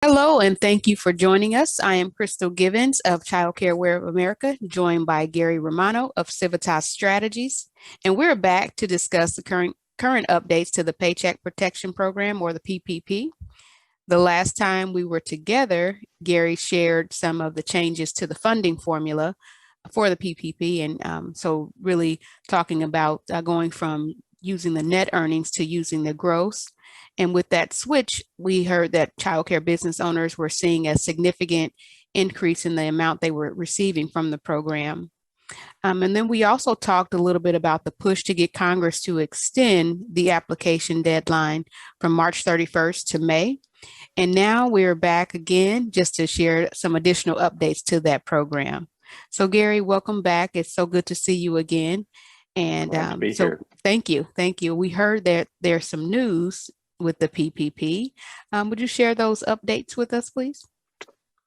Hello, and thank you for joining us. I am Crystal Givens of Child Care Aware of America, joined by Gary Romano of Civitas Strategies, and we're back to discuss the current updates to the Paycheck Protection Program, or the PPP. The last time we were together, Gary shared some of the changes to the funding formula for the PPP, and so really talking about going from using the net earnings to using the gross. And with that switch, we heard that childcare business owners were seeing a significant increase in the amount they were receiving from the program. And then we also talked a little bit about the push to get Congress to extend the application deadline from March 31st to May. And now we're back again just to share some additional updates to that program. So, Gary, welcome back. It's so good to see you again. And Glad to be so, here. thank you. Thank you. We heard that there's some news with the PPP. Would you share those updates with us, please?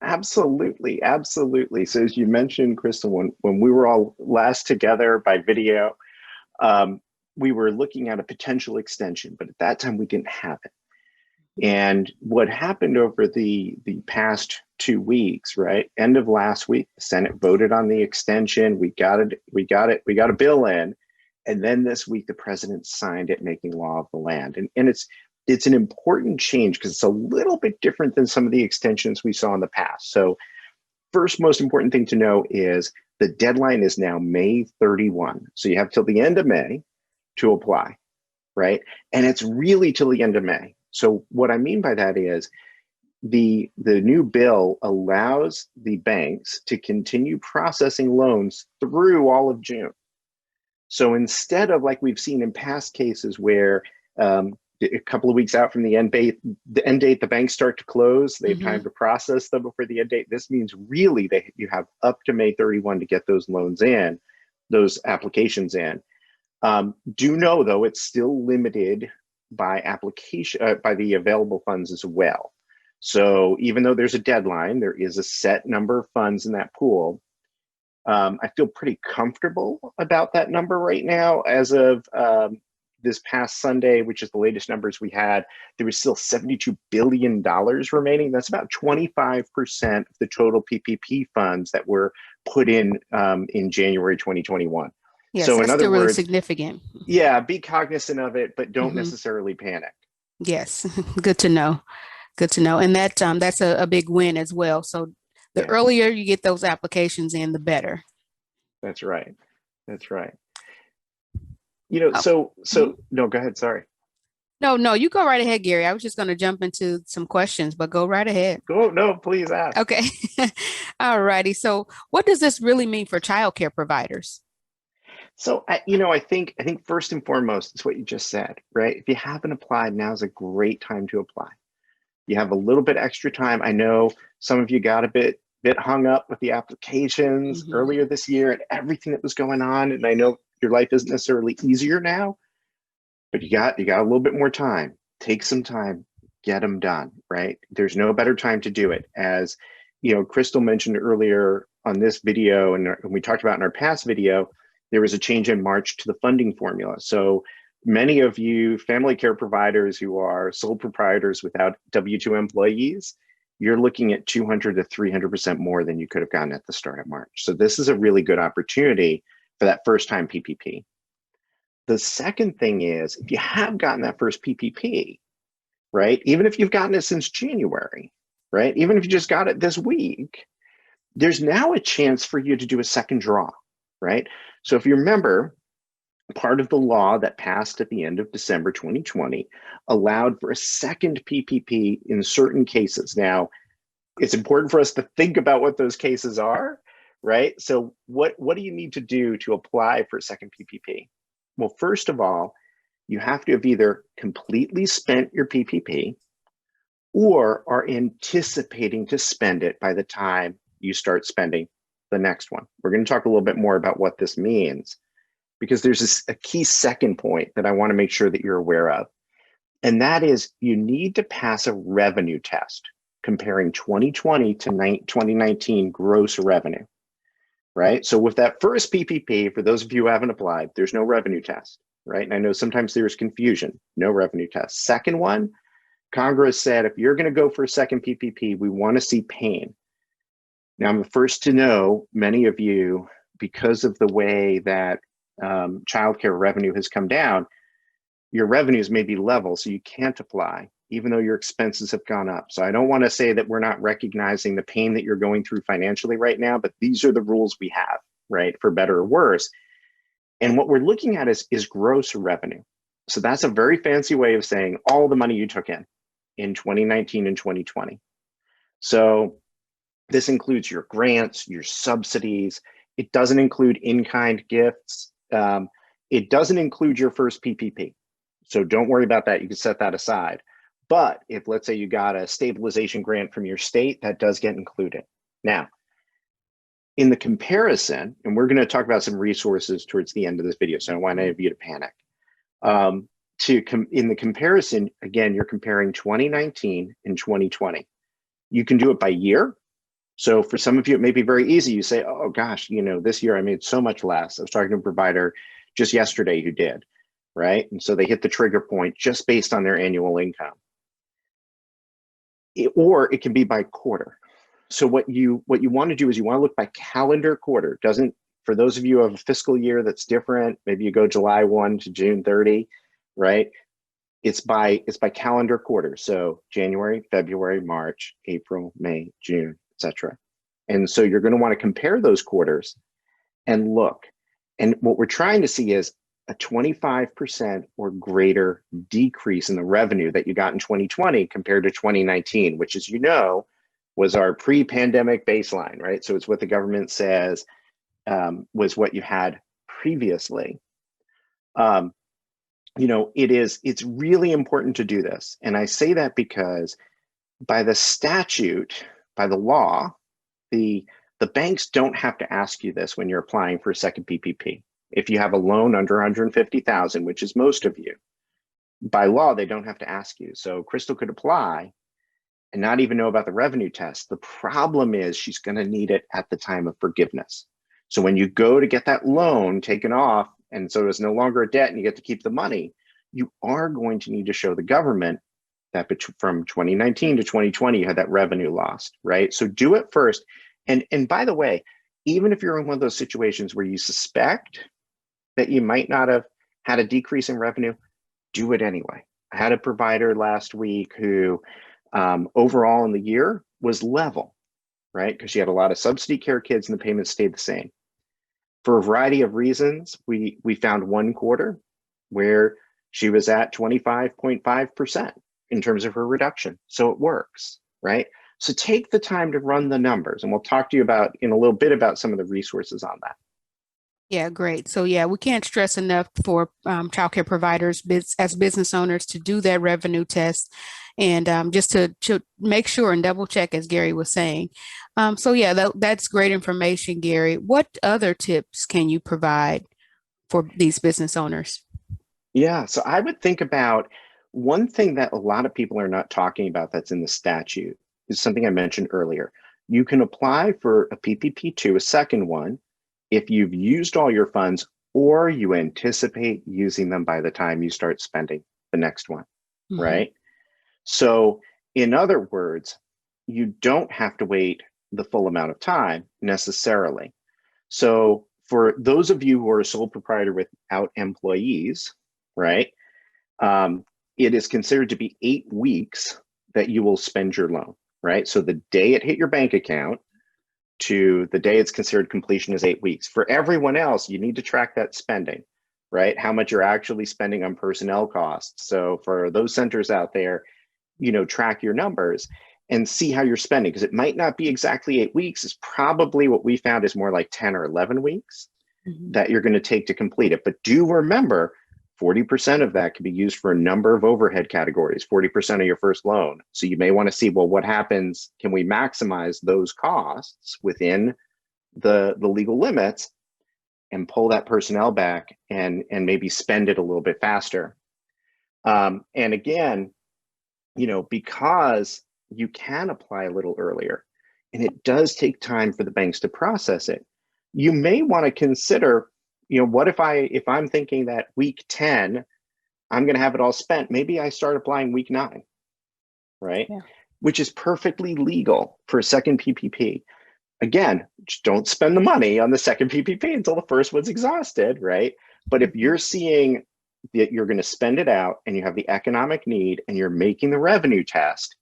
Absolutely, absolutely. So as you mentioned, Crystal, when we were all last together by video, we were looking at a potential extension, but at that time we didn't have it. And what happened over the past 2 weeks, right? End of last week, the Senate voted on the extension. We got a bill in. And then this week, the president signed it, making law of the land. And it's an important change because it's a little bit different than some of the extensions we saw in the past. So first, most important thing to know is the deadline is now May 31. So you have till the end of May to apply, right? And it's really till the end of May. So what I mean by that is the new bill allows the banks to continue processing loans through all of June. So instead of, like we've seen in past cases where a couple of weeks out from the end date, the banks start to close, they have time to process them before the end date. This means really that you have up to May 31 to get those loans in, those applications in. Do know though, it's still limited by application, by the available funds as well. So even though there's a deadline, there is a set number of funds in that pool. I feel pretty comfortable about that number right now. As of this past Sunday, which is the latest numbers we had, there was still $72 billion remaining. That's about 25% of the total PPP funds that were put in January 2021. Yes, So in that's other still really words, significant. yeah, be cognizant of it, but don't hmm necessarily panic. Yes, good to know. Good to know. And that's a big win as well. So the Yeah, earlier you get those applications in, the better. that's right. That's right. You know, Oh, so mhm. so no, go ahead. Sorry. No, no, you go right ahead, Gary. I was just going to jump into some questions, but go right ahead. Go, no, please ask. Okay. All righty. So what does this really mean for childcare providers? So I think first and foremost, it's what you just said, right? If you haven't applied, now's a great time to apply. You have a little bit extra time. I know some of you got a bit hung up with the applications hmm earlier this year and everything that was going on. And I know your life isn't necessarily easier now, but you got a little bit more time. Take some time, get them done, right? There's no better time to do it. As Crystal mentioned earlier on this video, and we talked about in our past video, there was a change in March to the funding formula. So many of you family care providers who are sole proprietors without W-2 employees, you're looking at 200 to 300% more than you could have gotten at the start of March. So this is a really good opportunity for that first time PPP. The second thing is, if you have gotten that first PPP, right, even if you've gotten it since January, right, even if you just got it this week, there's now a chance for you to do a second draw, right? So if you remember, part of the law that passed at the end of December 2020 allowed for a second PPP in certain cases. Now, it's important for us to think about what those cases are, right? So what do you need to do to apply for a second PPP? Well, first of all, you have to have either completely spent your PPP or are anticipating to spend it by the time you start spending the next one. We're going to talk a little bit more about what this means, because there's a key second point that I want to make sure that you're aware of. And that is, you need to pass a revenue test comparing 2020 to 2019 gross revenue, right? So with that first PPP, for those of you who haven't applied, there's no revenue test, right? And I know sometimes there's confusion, no revenue test. Second one, Congress said, if you're going to go for a second PPP, we want to see pain. Now, I'm the first to know many of you, because of the way that childcare revenue has come down, your revenues may be level, so you can't apply, even though your expenses have gone up. So I don't want to say that we're not recognizing the pain that you're going through financially right now, but these are the rules we have, right, for better or worse. And what we're looking at is gross revenue. So that's a very fancy way of saying all the money you took in 2019 and 2020. So this includes your grants, your subsidies. It doesn't include in-kind gifts. It doesn't include your first PPP. So don't worry about that. You can set that aside. But if, let's say, you got a stabilization grant from your state, that does get included. Now, in the comparison, and we're going to talk about some resources towards the end of this video, so I don't want any of you to panic. In the comparison, again, you're comparing 2019 and 2020. You can do it by year. So for some of you, it may be very easy. You say, oh gosh, this year I made so much less. I was talking to a provider just yesterday who did, right? And so they hit the trigger point just based on their annual income. Or it can be by quarter. So what you want to do is you want to look by calendar quarter. For those of you who have a fiscal year that's different, maybe you go July 1 to June 30, right? It's by calendar quarter. So January, February, March, April, May, June, etc. And so you're going to want to compare those quarters and look. And what we're trying to see is a 25% or greater decrease in the revenue that you got in 2020 compared to 2019, which, as you know, was our pre-pandemic baseline, right? So it's what the government says was what you had previously. It's really important to do this. And I say that because by the statute, by the law, the banks don't have to ask you this when you're applying for a second PPP. If you have a loan under 150,000, which is most of you, by law, they don't have to ask you. So Crystal could apply and not even know about the revenue test. The problem is she's going to need it at the time of forgiveness. So when you go to get that loan taken off, and so it's no longer a debt and you get to keep the money, you are going to need to show the government that from 2019 to 2020, you had that revenue lost, right? So do it first. And by the way, even if you're in one of those situations where you suspect that you might not have had a decrease in revenue, do it anyway. I had a provider last week who overall in the year was level, right? Because she had a lot of subsidy care kids and the payments stayed the same. For a variety of reasons, we found one quarter where she was at 25.5% in terms of her reduction. So it works, right? So take the time to run the numbers, and we'll talk to you about in a little bit about some of the resources on that. Yeah, great. So yeah, we can't stress enough for childcare providers as business owners to do that revenue test and just to make sure and double check, as Gary was saying. So yeah, that's great information, Gary. What other tips can you provide for these business owners? Yeah, so I would think about one thing that a lot of people are not talking about that's in the statute is something I mentioned earlier. You can apply for a PPP2, a second one, if you've used all your funds or you anticipate using them by the time you start spending the next one, right? So in other words, you don't have to wait the full amount of time necessarily. So for those of you who are a sole proprietor without employees, right, it is considered to be 8 weeks that you will spend your loan, right? So the day it hit your bank account to the day it's considered completion is 8 weeks. For everyone else, you need to track that spending, right? How much you're actually spending on personnel costs. So for those centers out there, track your numbers and see how you're spending, because it might not be exactly 8 weeks. It's probably what we found is more like 10 or 11 weeks that you're going to take to complete it. But do remember, 40% of that can be used for a number of overhead categories, 40% of your first loan. So you may want to see, well, what happens? Can we maximize those costs within the legal limits and pull that personnel back and maybe spend it a little bit faster? And again, because you can apply a little earlier and it does take time for the banks to process it, you may want to consider, what if I'm thinking that week 10, I'm going to have it all spent, maybe I start applying week 9, right? Yeah. Which is perfectly legal for a second PPP. Again, just don't spend the money on the second PPP until the first one's exhausted, right? But if Mhm. you're seeing that you're going to spend it out and you have the economic need and you're making the revenue test,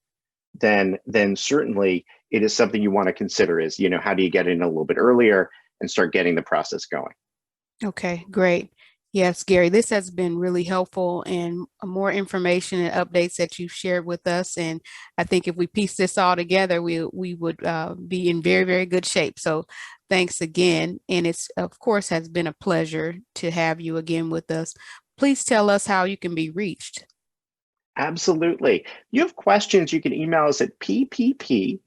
then certainly it is something you want to consider is, how do you get in a little bit earlier and start getting the process going? Okay, great. Yes, Gary, this has been really helpful and more information and updates that you've shared with us. And I think if we piece this all together, we would be in very, very good shape. So thanks again. And it's, of course, has been a pleasure to have you again with us. Please tell us how you can be reached. Absolutely. You have questions, you can email us at ppp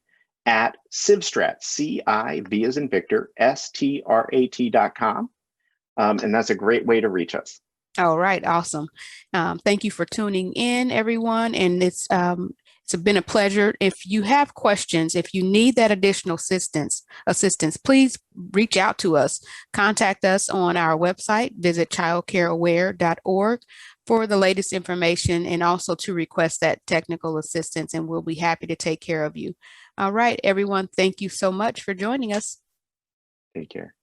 at civstrat, C-I-V as in Victor, STRAT.com. And that's a great way to reach us. All right, awesome. Thank you for tuning in, everyone. And it's been a pleasure. If you have questions, if you need that additional assistance, please reach out to us. Contact us on our website. Visit childcareaware.org for the latest information and also to request that technical assistance. And we'll be happy to take care of you. All right, everyone. Thank you so much for joining us. Take care.